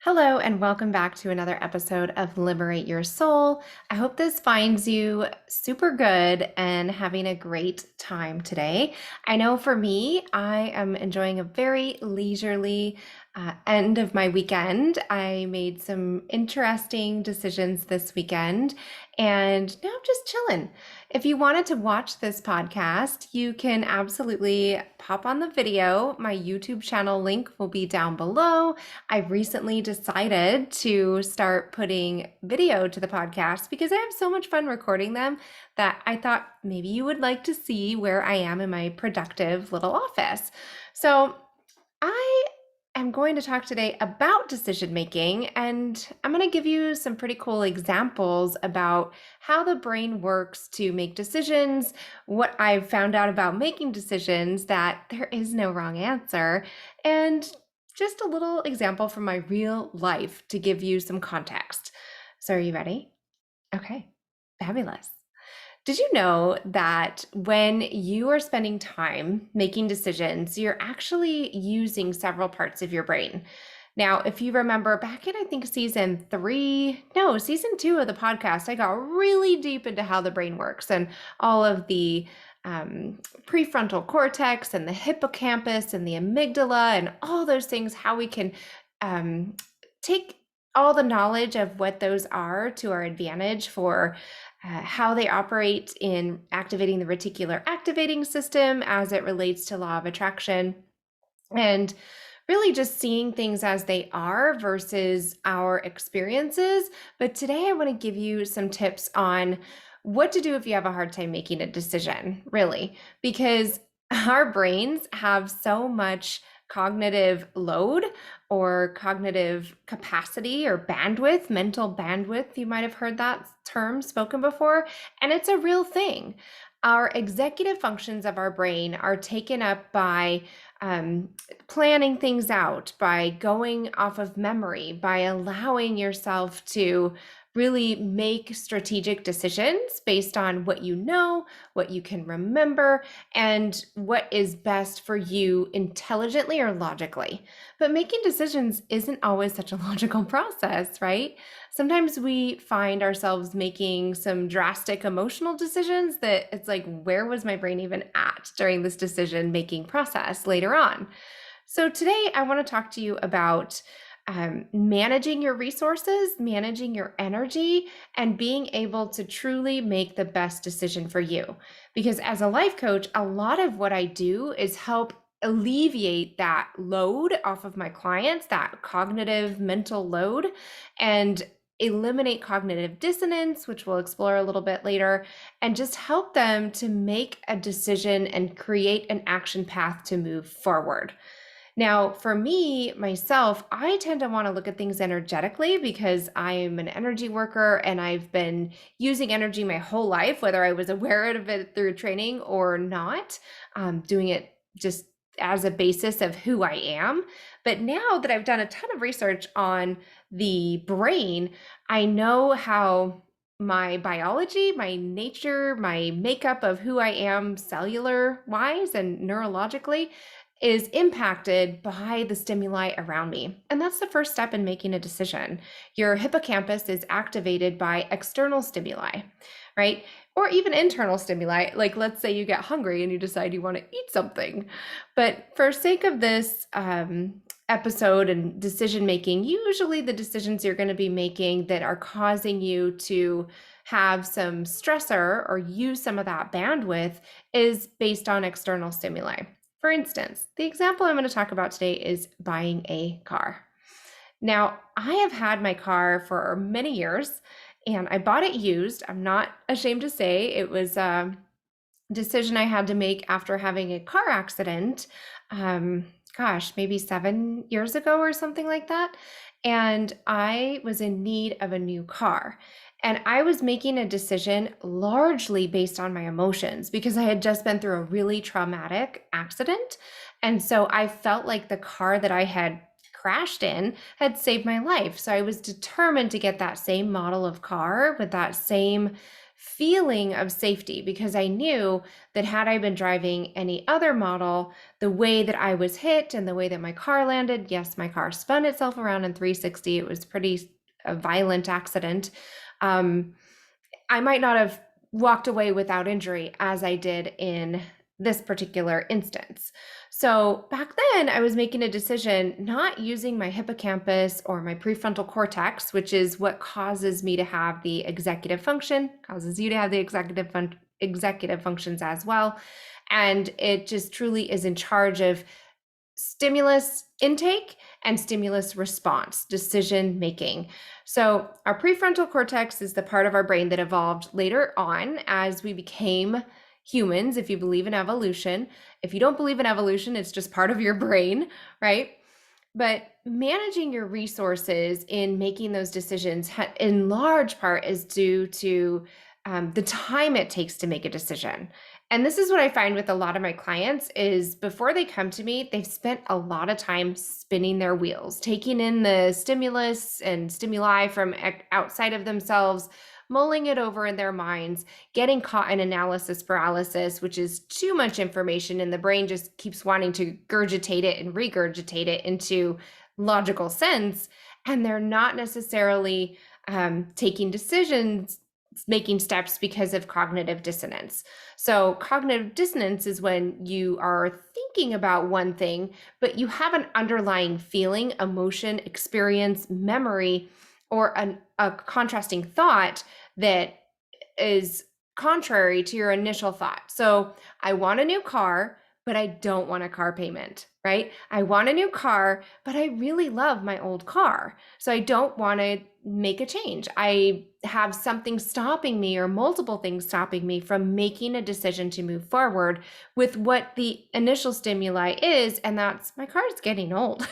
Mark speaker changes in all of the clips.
Speaker 1: Hello, and welcome back to another episode of Liberate Your Soul. I hope this finds you super good and having a great time today. I know for me, I am enjoying a very leisurely end of my weekend. I made some interesting decisions this weekend, and now I'm just chilling. If you wanted to watch this podcast, you can absolutely pop on the video. My YouTube channel link will be down below. I've recently decided to start putting video to the podcast because I have so much fun recording them that I thought maybe you would like to see where I am in my productive little office. So I am going to talk today about decision making, and I'm going to give you some pretty cool examples about how the brain works to make decisions, what I've found out about making decisions, that there is no wrong answer, and just a little example from my real life to give you some context. So, are you ready? Okay, fabulous. Did you know that when you are spending time making decisions, you're actually using several parts of your brain? Now, if you remember back in, I think season two of the podcast, I got really deep into how the brain works and all of the prefrontal cortex and the hippocampus and the amygdala and all those things, how we can take all the knowledge of what those are to our advantage for how they operate in activating the reticular activating system as it relates to law of attraction, and really just seeing things as they are versus our experiences. But today I want to give you some tips on what to do if you have a hard time making a decision, really, because our brains have so much cognitive load or cognitive capacity or bandwidth, mental bandwidth. You might have heard that term spoken before, and it's a real thing. Our executive functions of our brain are taken up by planning things out, by going off of memory, by allowing yourself to really make strategic decisions based on what you know, what you can remember, and what is best for you intelligently or logically. But making decisions isn't always such a logical process, right? Sometimes we find ourselves making some drastic emotional decisions that it's like, where was my brain even at during this decision making process later on? So today I want to talk to you about managing your resources, managing your energy, and being able to truly make the best decision for you. Because as a life coach, a lot of what I do is help alleviate that load off of my clients, that cognitive mental load, and eliminate cognitive dissonance, which we'll explore a little bit later, and just help them to make a decision and create an action path to move forward. Now, for me, myself, I tend to want to look at things energetically because I'm an energy worker and I've been using energy my whole life, whether I was aware of it through training or not, doing it just as a basis of who I am. But now that I've done a ton of research on the brain, I know how my biology, my nature, my makeup of who I am cellular wise and neurologically is impacted by the stimuli around me. And that's the first step in making a decision. Your hippocampus is activated by external stimuli, right? Or even internal stimuli. Like, let's say you get hungry and you decide you want to eat something. But for sake of this episode and decision making, usually the decisions you're going to be making that are causing you to have some stressor or use some of that bandwidth is based on external stimuli. For instance, the example I'm going to talk about today is buying a car. Now, I have had my car for many years and I bought it used. I'm not ashamed to say it was a decision I had to make after having a car accident. Maybe 7 years ago or something like that. And I was in need of a new car. And I was making a decision largely based on my emotions because I had just been through a really traumatic accident. And so I felt like the car that I had crashed in had saved my life. So I was determined to get that same model of car with that same feeling of safety, because I knew that had I been driving any other model, the way that I was hit and the way that my car landed, yes, my car spun itself around in 360. It was pretty a violent accident. Um, I might not have walked away without injury as I did in this particular instance. So back then, I was making a decision not using my hippocampus or my prefrontal cortex, which is what causes me to have the executive function, causes you to have the executive functions as well. And it just truly is in charge of stimulus intake and stimulus response, decision making. So, our prefrontal cortex is the part of our brain that evolved later on as we became humans, if you believe in evolution. If you don't believe in evolution, it's just part of your brain, right? But managing your resources in making those decisions, in large part, is due to the time it takes to make a decision. And this is what I find with a lot of my clients is before they come to me, they've spent a lot of time spinning their wheels, taking in the stimulus and stimuli from outside of themselves, mulling it over in their minds, getting caught in analysis paralysis, which is too much information, and the brain just keeps wanting to gurgitate it and regurgitate it into logical sense. And they're not necessarily taking decisions, making steps because of cognitive dissonance. So, cognitive dissonance is when you are thinking about one thing, but you have an underlying feeling, emotion, experience, memory, or a contrasting thought that is contrary to your initial thought. So, I want a new car, but I don't want a car payment, right? I want a new car, but I really love my old car. So, I don't want to make a change. I have something stopping me or multiple things stopping me from making a decision to move forward with what the initial stimuli is, and that's my car is getting old.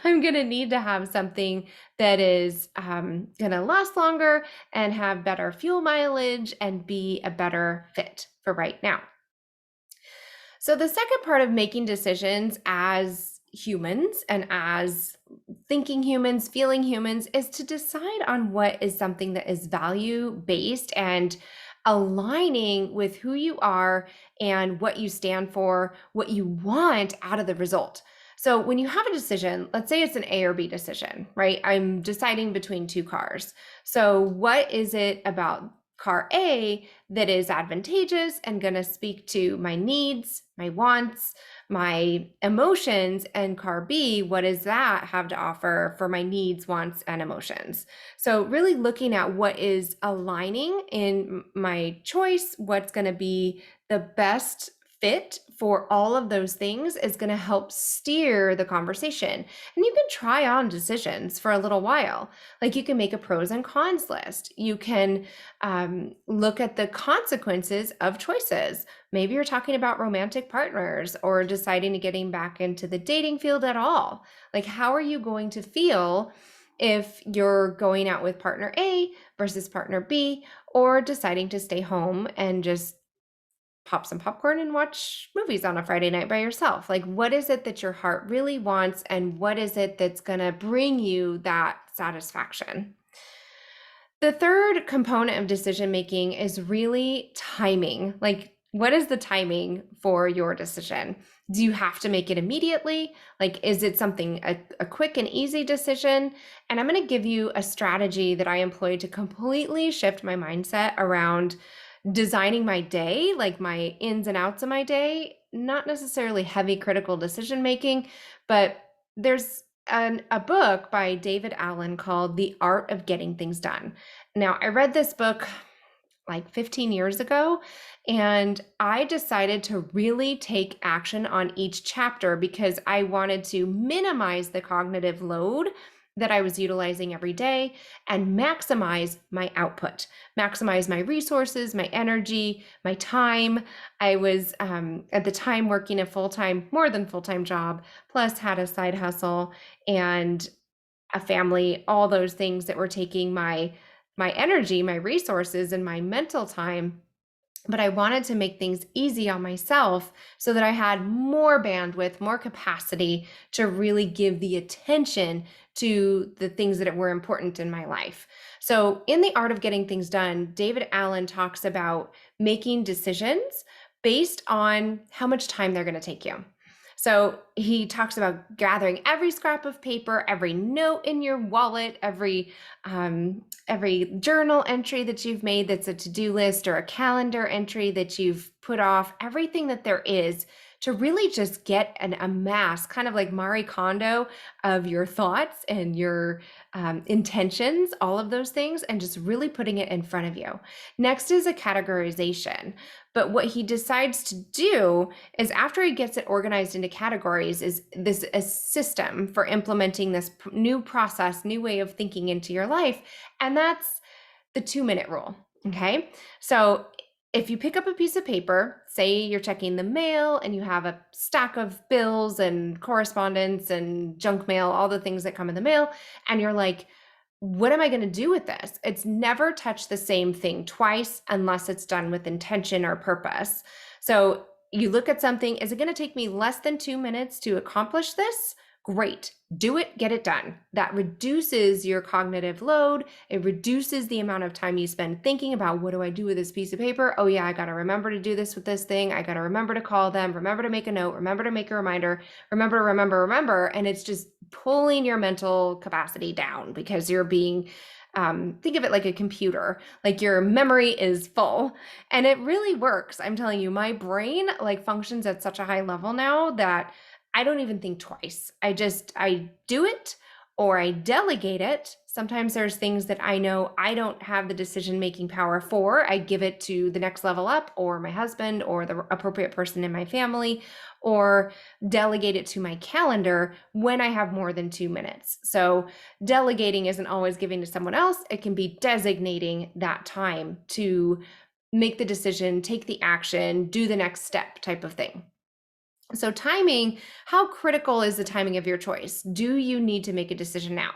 Speaker 1: I'm going to need to have something that is going to last longer and have better fuel mileage and be a better fit for right now. So the second part of making decisions as humans and as thinking humans, feeling humans, is to decide on what is something that is value based and aligning with who you are and what you stand for, what you want out of the result. So when you have a decision, let's say it's an A or B decision, right? I'm deciding between two cars. So what is it about car A that is advantageous and going to speak to my needs, my wants, my emotions, and car B, what does that have to offer for my needs, wants, and emotions? So really looking at what is aligning in my choice, what's going to be the best fit for all of those things is going to help steer the conversation. And you can try on decisions for a little while. Like you can make a pros and cons list. You can look at the consequences of choices. Maybe you're talking about romantic partners or deciding to getting back into the dating field at all. Like, how are you going to feel if you're going out with partner A versus partner B, or deciding to stay home and just pop some popcorn and watch movies on a Friday night by yourself? Like, what is it that your heart really wants, and what is it that's going to bring you that satisfaction? The third component of decision making is really timing. Like, what is the timing for your decision? Do you have to make it immediately? Like, is it something, a quick and easy decision? And I'm going to give you a strategy that I employ to completely shift my mindset around designing my day, like my ins and outs of my day, not necessarily heavy critical decision making, but there's a book by David Allen called The Art of Getting Things Done. Now, I read this book like 15 years ago, and I decided to really take action on each chapter because I wanted to minimize the cognitive load that I was utilizing every day and maximize my output, maximize my resources, my energy, my time. I was at the time working a full-time, more than full-time job, plus had a side hustle and a family, all those things that were taking my energy, my resources, and my mental time. but I wanted to make things easy on myself so that I had more bandwidth, more capacity to really give the attention to the things that were important in my life. So, in The Art of Getting Things Done, David Allen talks about making decisions based on how much time they're going to take you. So he talks about gathering every scrap of paper, every note in your wallet, every journal entry that you've made that's a to-do list or a calendar entry that you've put off, everything that there is to really just get a mass, kind of like Marie Kondo, of your thoughts and your intentions, all of those things, and just really putting it in front of you. Next is a categorization. But what he decides to do is, after he gets it organized into categories, is this a system for implementing this new process, new way of thinking into your life. And that's the 2-minute rule. Okay. So if you pick up a piece of paper, say you're checking the mail and you have a stack of bills and correspondence and junk mail, all the things that come in the mail, and you're like, what am I going to do with this? It's never touch the same thing twice unless it's done with intention or purpose. So you look at something, is it going to take me less than 2 minutes to accomplish this? Great. Do it, get it done. That reduces your cognitive load. It reduces the amount of time you spend thinking about, what do I do with this piece of paper? Oh yeah, I got to remember to do this with this thing. I got to remember to call them, remember to make a note, remember to make a reminder, remember. And it's just pulling your mental capacity down because you're being, think of it like a computer, like your memory is full, and it really works. I'm telling you, my brain like functions at such a high level now that I don't even think twice. I do it, or I delegate it. Sometimes there's things that I know I don't have the decision-making power for. I give it to the next level up, or my husband, or the appropriate person in my family, or delegate it to my calendar when I have more than 2 minutes. So delegating isn't always giving to someone else. It can be designating that time to make the decision, take the action, do the next step type of thing. So, timing, how critical is the timing of your choice? Do you need to make a decision now?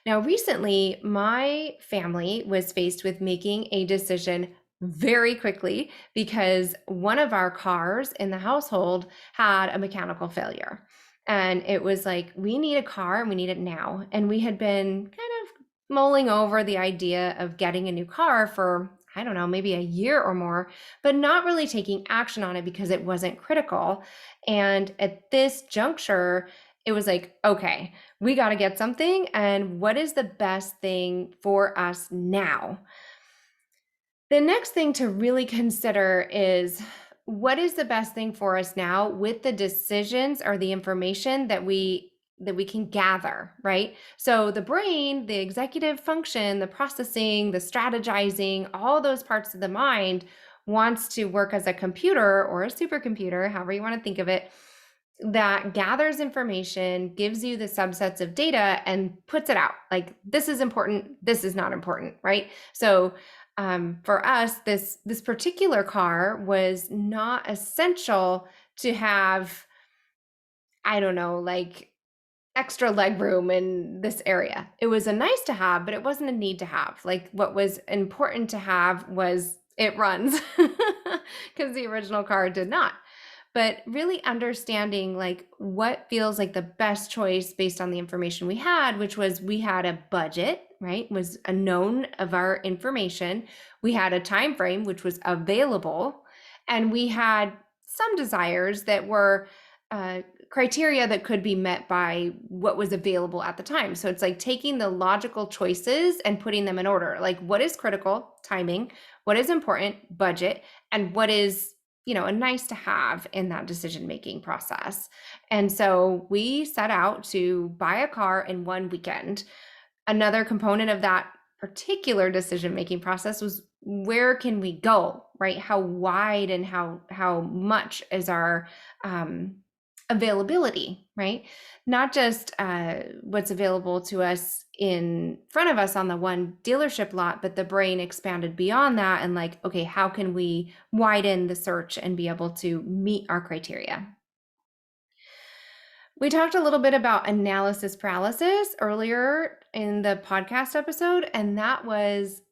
Speaker 1: Now, recently, my family was faced with making a decision very quickly because one of our cars in the household had a mechanical failure. And it was like, we need a car and we need it now. And we had been kind of mulling over the idea of getting a new car for, I don't know, maybe a year or more, but not really taking action on it because it wasn't critical. And at this juncture, it was like, okay, we got to get something. And what is the best thing for us now? The next thing to really consider is, what is the best thing for us now with the decisions or the information that we can gather, right? So the brain, the executive function, the processing, the strategizing, all those parts of the mind wants to work as a computer or a supercomputer, however you want to think of it, that gathers information, gives you the subsets of data, and puts it out. Like, this is important, this is not important, right? So for us, this particular car was not essential to have, I don't know, like extra leg room in this area. It was a nice to have, but it wasn't a need to have. Like, what was important to have was it runs, because the original car did not. But really understanding like what feels like the best choice based on the information we had, which was, we had a budget, right? Was a known of our information. We had a time frame which was available, and we had some desires that were criteria that could be met by what was available at the time. So it's like taking the logical choices and putting them in order. Like, what is critical? Timing. What is important? Budget. And what is, a nice to have in that decision-making process. And so we set out to buy a car in one weekend. Another component of that particular decision-making process was, where can we go, right? How wide and how much is our availability, right? Not just what's available to us in front of us on the one dealership lot, but the brain expanded beyond that and like, okay, how can we widen the search and be able to meet our criteria? We talked a little bit about analysis paralysis earlier in the podcast episode, and that was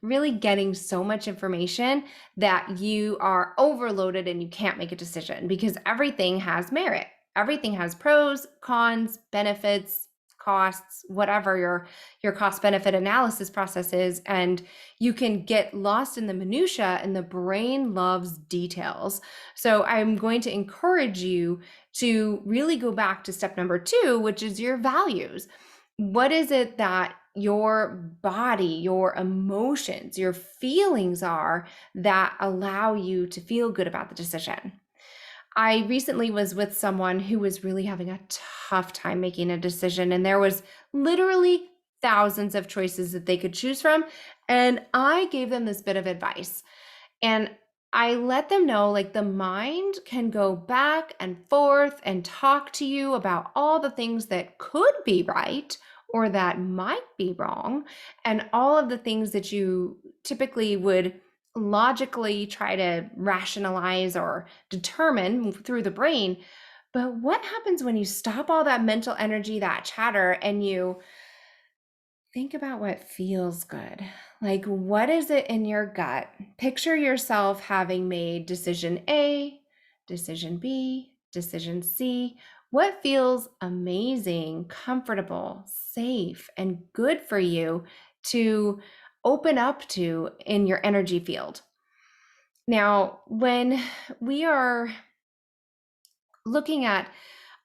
Speaker 1: really getting so much information that you are overloaded and you can't make a decision, because everything has merit. Everything has pros, cons, benefits, costs, whatever your cost benefit analysis process is, and you can get lost in the minutia, and the brain loves details. So I'm going to encourage you to really go back to step number 2, which is your values. What is it that your body, your emotions, your feelings are that allow you to feel good about the decision? I recently was with someone who was really having a tough time making a decision, and there was literally thousands of choices that they could choose from. And I gave them this bit of advice. And I let them know, like, the mind can go back and forth and talk to you about all the things that could be right or that might be wrong, and all of the things that you typically would logically try to rationalize or determine through the brain. But what happens when you stop all that mental energy, that chatter, and you think about what feels good? Like, what is it in your gut? Picture yourself having made decision A, decision B, decision C. What feels amazing, comfortable, safe, and good for you to open up to in your energy field? Now, when we are looking at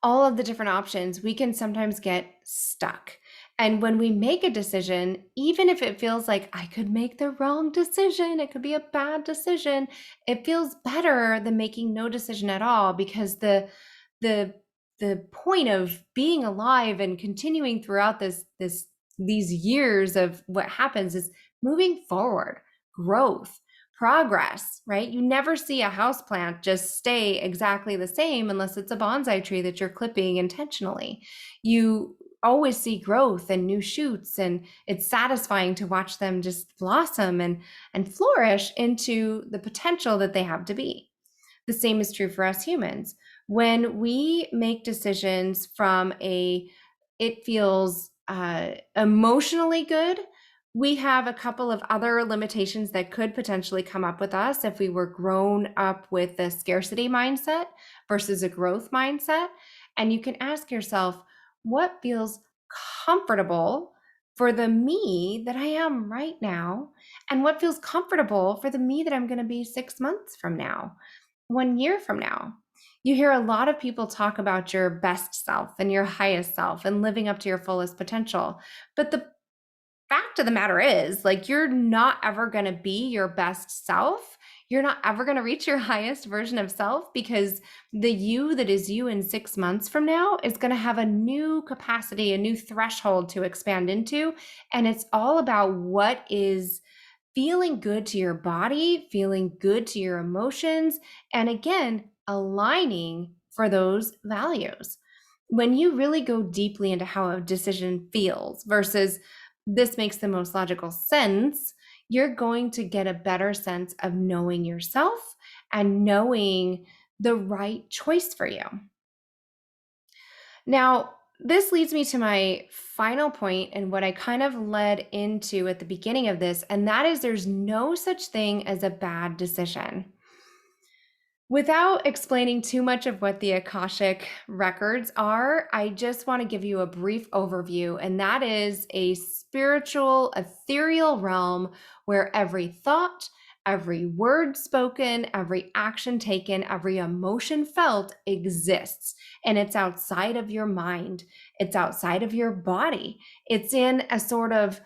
Speaker 1: all of the different options, we can sometimes get stuck. And when we make a decision, even if it feels like I could make the wrong decision, it could be a bad decision, it feels better than making no decision at all, because the the point of being alive and continuing throughout these years of what happens is moving forward, growth, progress, right? You never see a houseplant just stay exactly the same unless it's a bonsai tree that you're clipping intentionally. You always see growth and new shoots, and it's satisfying to watch them just blossom and flourish into the potential that they have to be. The same is true for us humans. When we make decisions from it feels emotionally good, we have a couple of other limitations that could potentially come up with us if we were grown up with a scarcity mindset versus a growth mindset. And you can ask yourself, what feels comfortable for the me that I am right now? And what feels comfortable for the me that I'm going to be 6 months from now, 1 year from now? You hear a lot of people talk about your best self and your highest self and living up to your fullest potential. But the fact of the matter is, like, you're not ever going to be your best self. You're not ever going to reach your highest version of self, because the you that is you in 6 months from now is going to have a new capacity, a new threshold to expand into. And it's all about what is feeling good to your body, feeling good to your emotions, and again, aligning for those values. When you really go deeply into how a decision feels versus this makes the most logical sense, you're going to get a better sense of knowing yourself and knowing the right choice for you. Now, this leads me to my final point and what I kind of led into at the beginning of this, and that is there's no such thing as a bad decision. Without explaining too much of what the Akashic records are, I just want to give you a brief overview, and that is a spiritual, ethereal realm where every thought, every word spoken, every action taken, every emotion felt exists. And it's outside of your mind, it's outside of your body, it's in a sort of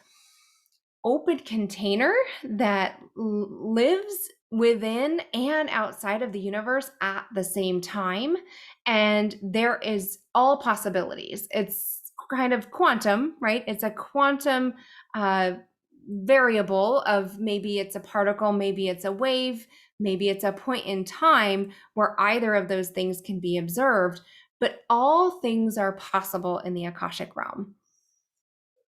Speaker 1: open container that lives within and outside of the universe at the same time. And there is all possibilities. It's kind of quantum, right? It's a quantum uh, variable of, maybe it's a particle, maybe it's a wave, maybe it's a point in time where either of those things can be observed. But all things are possible in the Akashic realm.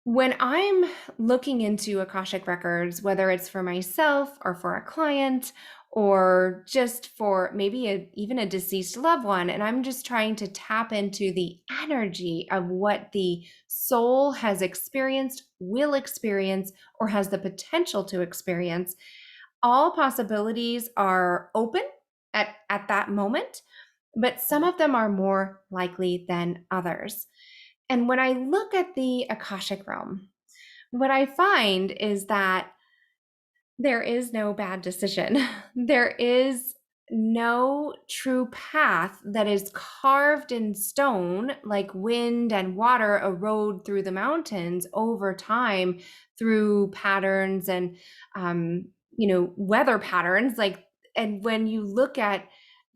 Speaker 1: When I'm looking into Akashic records, whether it's for myself or for a client or just for maybe even a deceased loved one. And I'm just trying to tap into the energy of what the soul has experienced, will experience, or has the potential to experience. All possibilities are open at that moment, but some of them are more likely than others. And when I look at the Akashic realm, what I find is that there is no bad decision. There is no true path that is carved in stone, like wind and water erode through the mountains over time through patterns and, weather patterns. And when you look at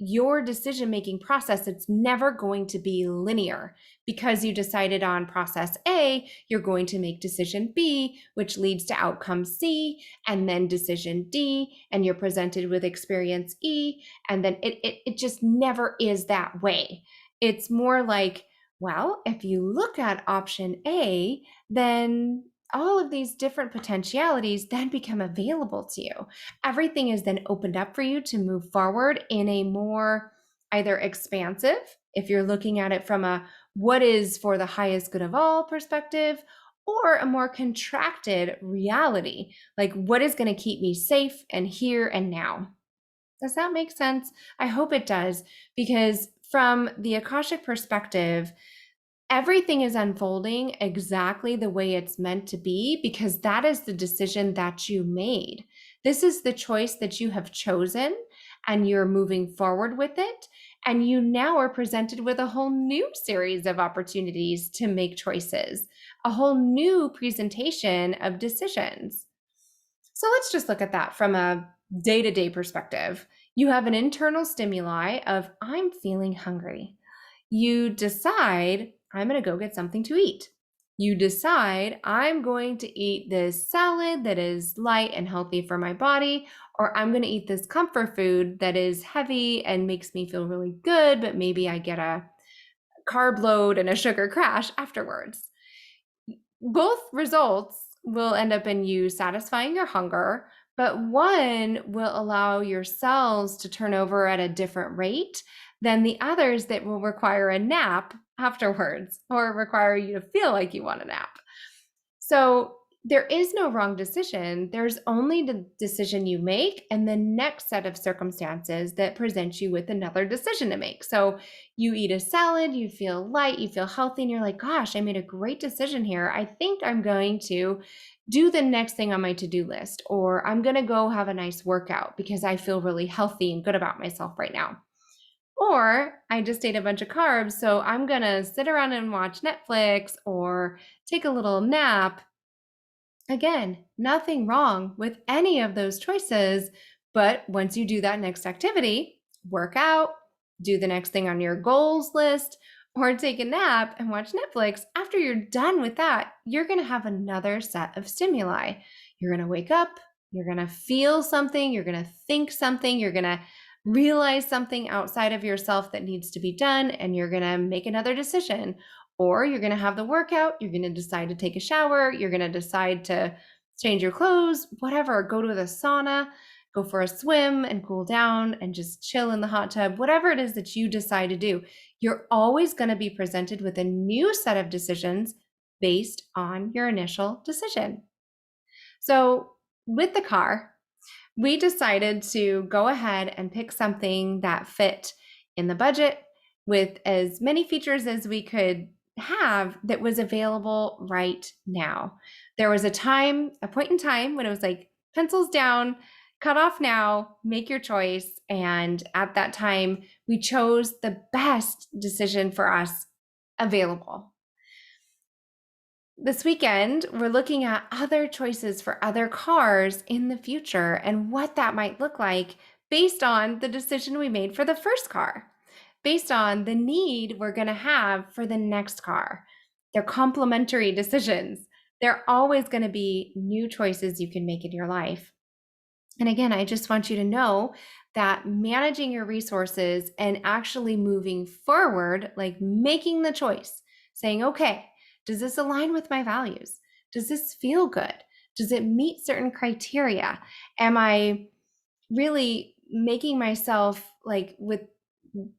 Speaker 1: your decision making process, it's never going to be linear. Because you decided on process A, you're going to make decision B, which leads to outcome C, and then decision D, and you're presented with experience E, and then it just never is that way. It's more like, well, if you look at option A, then all of these different potentialities then become available to you. Everything is then opened up for you to move forward in a more either expansive, if you're looking at it from a what is for the highest good of all perspective, or a more contracted reality, like what is going to keep me safe and here and now. Does that make sense? I hope it does, because from the Akashic perspective, everything is unfolding exactly the way it's meant to be, because that is the decision that you made. This is the choice that you have chosen, and you're moving forward with it. And you now are presented with a whole new series of opportunities to make choices, a whole new presentation of decisions. So let's just look at that from a day-to-day perspective. You have an internal stimuli of, I'm feeling hungry. You decide, I'm going to go get something to eat. You decide, I'm going to eat this salad that is light and healthy for my body, or I'm going to eat this comfort food that is heavy and makes me feel really good, but maybe I get a carb load and a sugar crash afterwards. Both results will end up in you satisfying your hunger, but one will allow your cells to turn over at a different rate than the others that will require a nap afterwards or require you to feel like you want a nap. So there is no wrong decision. There's only the decision you make and the next set of circumstances that present you with another decision to make. So you eat a salad, you feel light, you feel healthy, and you're like, gosh, I made a great decision here. I think I'm going to do the next thing on my to-do list, or I'm going to go have a nice workout because I feel really healthy and good about myself right now. Or I just ate a bunch of carbs, so I'm going to sit around and watch Netflix or take a little nap. Again, nothing wrong with any of those choices, but once you do that next activity, work out, do the next thing on your goals list, or take a nap and watch Netflix, after you're done with that, you're going to have another set of stimuli. You're going to wake up, you're going to feel something, you're going to think something, you're going to realize something outside of yourself that needs to be done, and you're going to make another decision. Or you're going to have the workout, you're going to decide to take a shower, you're going to decide to change your clothes, whatever, go to the sauna, go for a swim and cool down and just chill in the hot tub, whatever it is that you decide to do. You're always going to be presented with a new set of decisions based on your initial decision. So with the car, we decided to go ahead and pick something that fit in the budget with as many features as we could have that was available right now. There was a point in time when it was like, pencils down, cut off now, make your choice. And at that time, we chose the best decision for us available. This weekend, we're looking at other choices for other cars in the future and what that might look like based on the decision we made for the first car, based on the need we're going to have for the next car. They're complementary decisions. There are always going to be new choices you can make in your life. And again, I just want you to know that managing your resources and actually moving forward, like making the choice, saying, okay, does this align with my values? Does this feel good? Does it meet certain criteria? Am I really making myself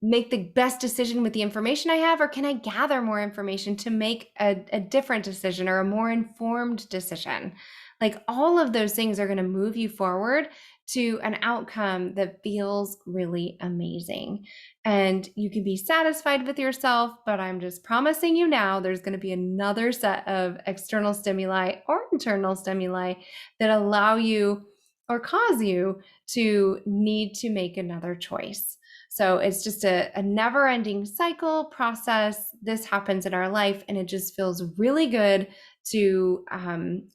Speaker 1: make the best decision with the information I have, or can I gather more information to make a different decision or a more informed decision? Like all of those things are going to move you forward to an outcome that feels really amazing. And you can be satisfied with yourself, but I'm just promising you now there's going to be another set of external stimuli or internal stimuli that allow you or cause you to need to make another choice. So it's just a never ending cycle process. This happens in our life, and it just feels really good to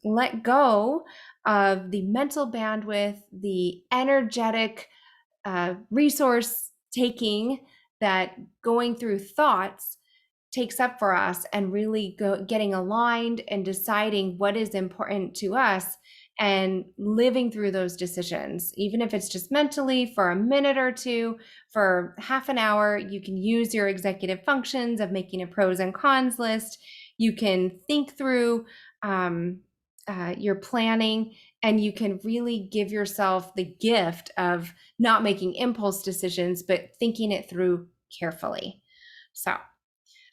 Speaker 1: let go of the mental bandwidth, the energetic resource taking that going through thoughts takes up for us, and really getting aligned and deciding what is important to us and living through those decisions. Even if it's just mentally for a minute or two, for half an hour, you can use your executive functions of making a pros and cons list. You can think through your planning, and you can really give yourself the gift of not making impulse decisions, but thinking it through carefully. So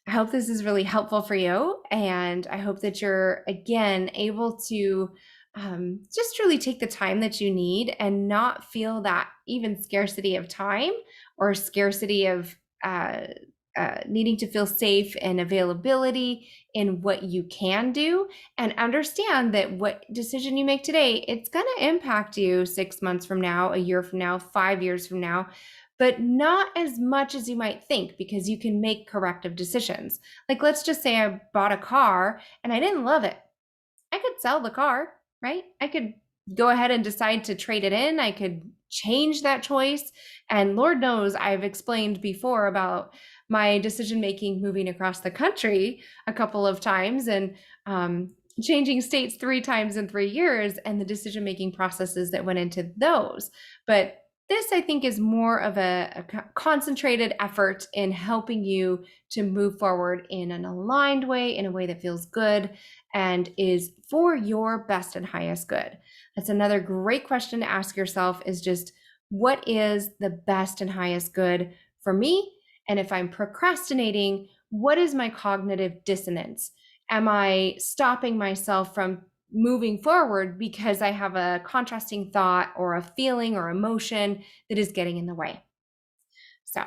Speaker 1: I hope this is really helpful for you. And I hope that you're, again, able to just really take the time that you need and not feel that even scarcity of time or scarcity of needing to feel safe and availability in what you can do, and understand that what decision you make today, it's going to impact you 6 months from now, a year from now, 5 years from now, but not as much as you might think, because you can make corrective decisions. Like, let's just say I bought a car and I didn't love it. I could sell the car, right? I could go ahead and decide to trade it in. I could change that choice. And Lord knows I've explained before about my decision making moving across the country a couple of times, and changing states 3 times in 3 years, and the decision making processes that went into those. But this, I think, is more of a concentrated effort in helping you to move forward in an aligned way, in a way that feels good and is for your best and highest good. That's another great question to ask yourself, is just, what is the best and highest good for me? And if I'm procrastinating, what is my cognitive dissonance? Am I stopping myself from moving forward because I have a contrasting thought or a feeling or emotion that is getting in the way? So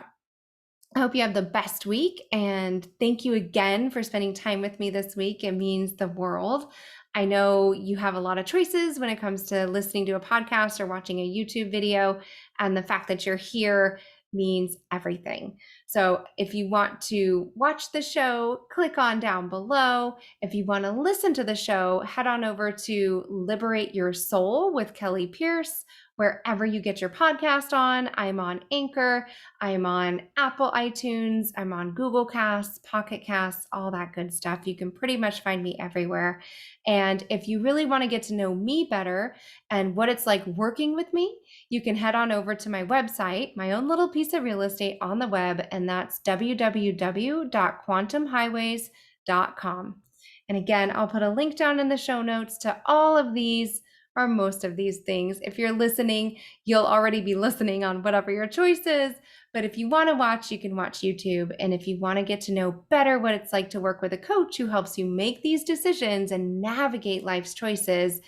Speaker 1: I hope you have the best week, and thank you again for spending time with me this week. It means the world. I know you have a lot of choices when it comes to listening to a podcast or watching a YouTube video, and the fact that you're here means everything. So if you want to watch the show, click on down below. If you want to listen to the show, head on over to Liberate Your Soul with Kelly Pierce, wherever you get your podcast on. I'm on Anchor. I'm on Apple iTunes. I'm on Google Casts, Pocket Casts, all that good stuff. You can pretty much find me everywhere. And if you really want to get to know me better and what it's like working with me, you can head on over to my website, my own little piece of real estate on the web, and that's www.quantumhighways.com. And again, I'll put a link down in the show notes to all of these, or most of these things. If you're listening, you'll already be listening on whatever your choice is. But if you want to watch, you can watch YouTube. And if you want to get to know better what it's like to work with a coach who helps you make these decisions and navigate life's choices,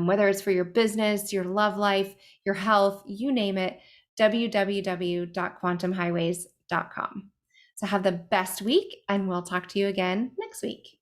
Speaker 1: whether it's for your business, your love life, your health, you name it, www.quantumhighways.com. So have the best week, and we'll talk to you again next week.